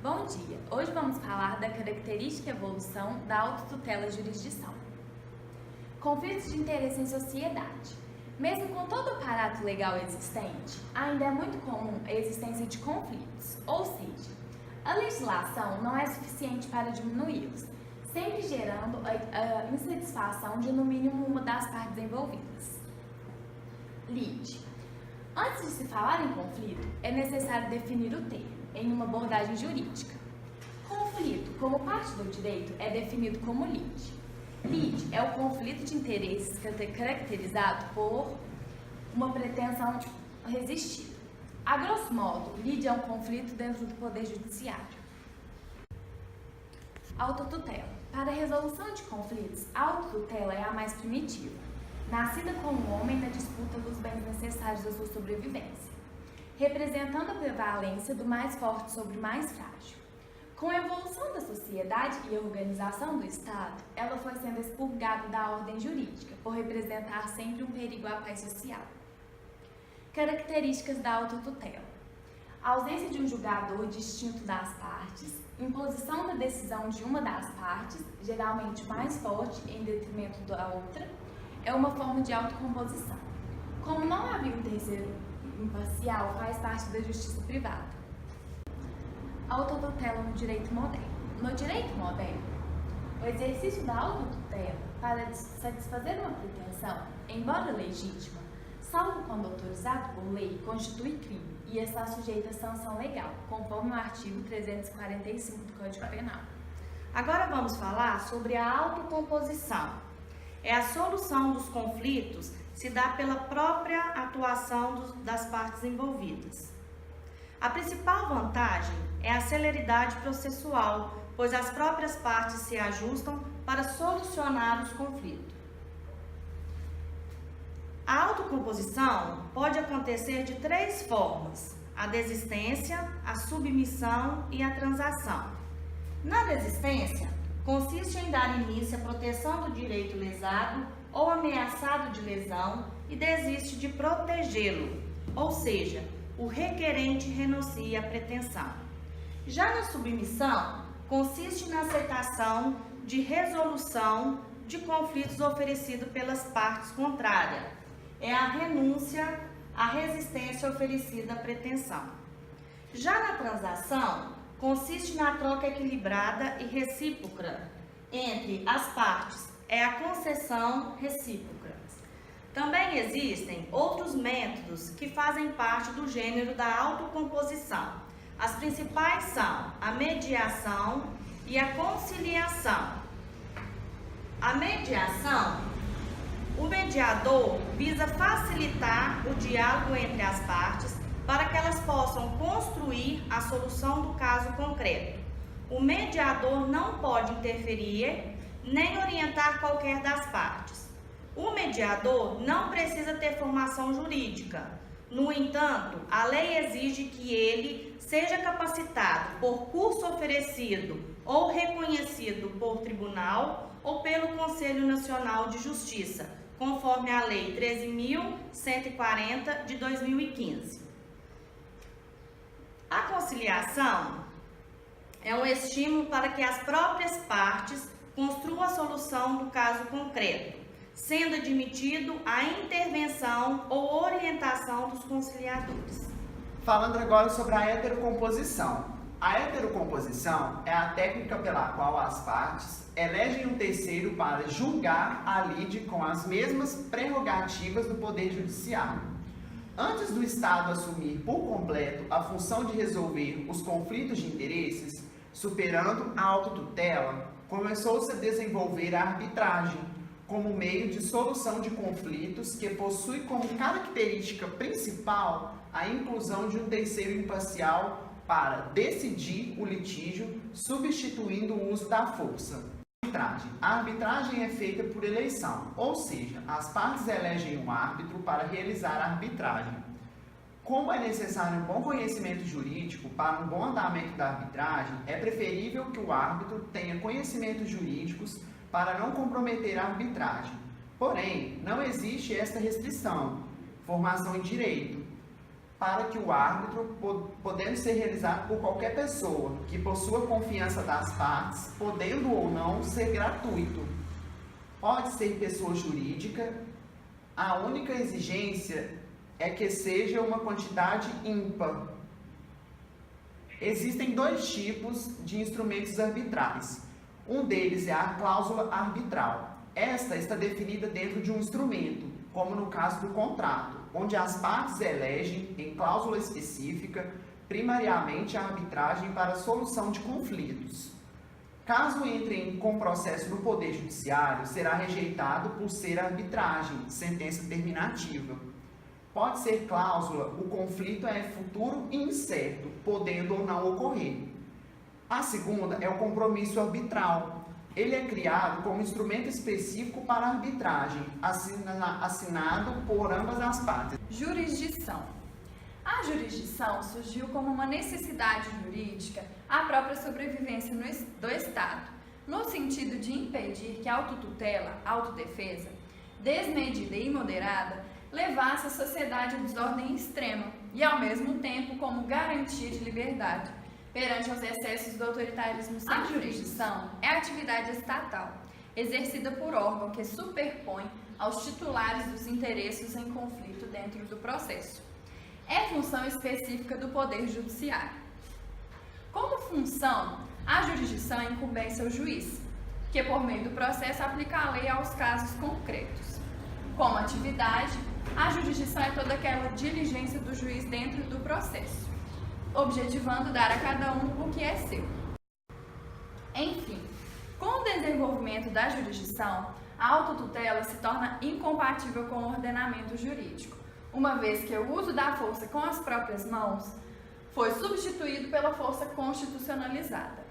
Bom dia! Hoje vamos falar da característica e evolução da autotutela e jurisdição. Conflitos de interesse em sociedade. Mesmo com todo o aparato legal existente, ainda é muito comum a existência de conflitos, ou seja, a legislação não é suficiente para diminuí-los, sempre gerando a insatisfação de no mínimo uma das partes envolvidas. Lide. Antes de se falar em conflito, é necessário definir o termo em uma abordagem jurídica. Conflito, como parte do direito, é definido como lide. Lide é o conflito de interesses caracterizado por uma pretensão resistida. A grosso modo, lide é um conflito dentro do Poder Judiciário. Autotutela. Para a resolução de conflitos, a autotutela é a mais primitiva, nascida com o homem na disputa dos bens necessários à sua sobrevivência, representando a prevalência do mais forte sobre o mais frágil. Com a evolução da sociedade e a organização do Estado, ela foi sendo expurgada da ordem jurídica, por representar sempre um perigo à paz social. Características da autotutela: ausência de um julgador distinto das partes, imposição da decisão de uma das partes, geralmente mais forte em detrimento da outra, é uma forma de autocomposição. Como não havia um terceiro imparcial, faz parte da justiça privada. Autotutela no direito moderno. No direito moderno, o exercício da autotutela para satisfazer uma pretensão, embora legítima, salvo quando autorizado por lei, constitui crime e está sujeito a sanção legal, conforme o artigo 345 do Código Penal. Agora vamos falar sobre a autocomposição. É a solução dos conflitos se dá pela própria atuação das partes envolvidas. A principal vantagem é a celeridade processual, pois as próprias partes se ajustam para solucionar os conflitos. A autocomposição pode acontecer de três formas: a desistência, a submissão e a transação. Na desistência, consiste em dar início à proteção do direito lesado ou ameaçado de lesão e desiste de protegê-lo, ou seja, o requerente renuncia à pretensão. Já na submissão, consiste na aceitação de resolução de conflitos oferecido pelas partes contrárias. É a renúncia à resistência oferecida à pretensão. Já na transação, consiste na troca equilibrada e recíproca entre as partes, é a concessão recíproca. Também existem outros métodos que fazem parte do gênero da autocomposição. As principais são a mediação e a conciliação. A mediação, o mediador visa facilitar o diálogo entre as partes para que elas possam construir a solução do caso concreto. O mediador não pode interferir nem orientar qualquer das partes. O mediador não precisa ter formação jurídica. No entanto, a lei exige que ele seja capacitado por curso oferecido ou reconhecido por tribunal ou pelo Conselho Nacional de Justiça, conforme a Lei 13.140 de 2015. A conciliação é um estímulo para que as próprias partes construam a solução do caso concreto, sendo admitido a intervenção ou orientação dos conciliadores. Falando agora sobre a heterocomposição. A heterocomposição é a técnica pela qual as partes elegem um terceiro para julgar a lide com as mesmas prerrogativas do Poder Judiciário. Antes do Estado assumir por completo a função de resolver os conflitos de interesses, superando a autotutela, começou-se a desenvolver a arbitragem como meio de solução de conflitos que possui como característica principal a inclusão de um terceiro imparcial para decidir o litígio, substituindo o uso da força. A arbitragem é feita por eleição, ou seja, as partes elegem um árbitro para realizar a arbitragem. Como é necessário um bom conhecimento jurídico para um bom andamento da arbitragem, é preferível que o árbitro tenha conhecimentos jurídicos para não comprometer a arbitragem. Porém, não existe esta restrição, formação em direito. para que o árbitro, podendo ser realizado por qualquer pessoa que possua confiança das partes, podendo ou não ser gratuito. Pode ser pessoa jurídica, a única exigência é que seja uma quantidade ímpar. Existem 2 tipos de instrumentos arbitrais. Um deles é a cláusula arbitral. Esta está definida dentro de um instrumento, como no caso do contrato, onde as partes elegem, em cláusula específica, primariamente a arbitragem para a solução de conflitos. Caso entrem com processo no Poder Judiciário, será rejeitado por ser arbitragem, sentença terminativa. Pode ser cláusula, o conflito é futuro e incerto, podendo ou não ocorrer. A segunda é o compromisso arbitral. Ele é criado como instrumento específico para arbitragem, assinado por ambas as partes. Jurisdição. A jurisdição surgiu como uma necessidade jurídica à própria sobrevivência do Estado, no sentido de impedir que a autotutela, autodefesa, desmedida e imoderada, levasse a sociedade à desordem extrema e, ao mesmo tempo, como garantia de liberdade perante os excessos do autoritarismo. A jurisdição é a atividade estatal, exercida por órgão que superpõe aos titulares dos interesses em conflito dentro do processo. É função específica do Poder Judiciário. Como função, a jurisdição é incumbência ao juiz, que por meio do processo aplica a lei aos casos concretos. Como atividade, a jurisdição é toda aquela diligência do juiz dentro do processo, objetivando dar a cada um o que é seu. Enfim, com o desenvolvimento da jurisdição, a autotutela se torna incompatível com o ordenamento jurídico, uma vez que o uso da força com as próprias mãos foi substituído pela força constitucionalizada.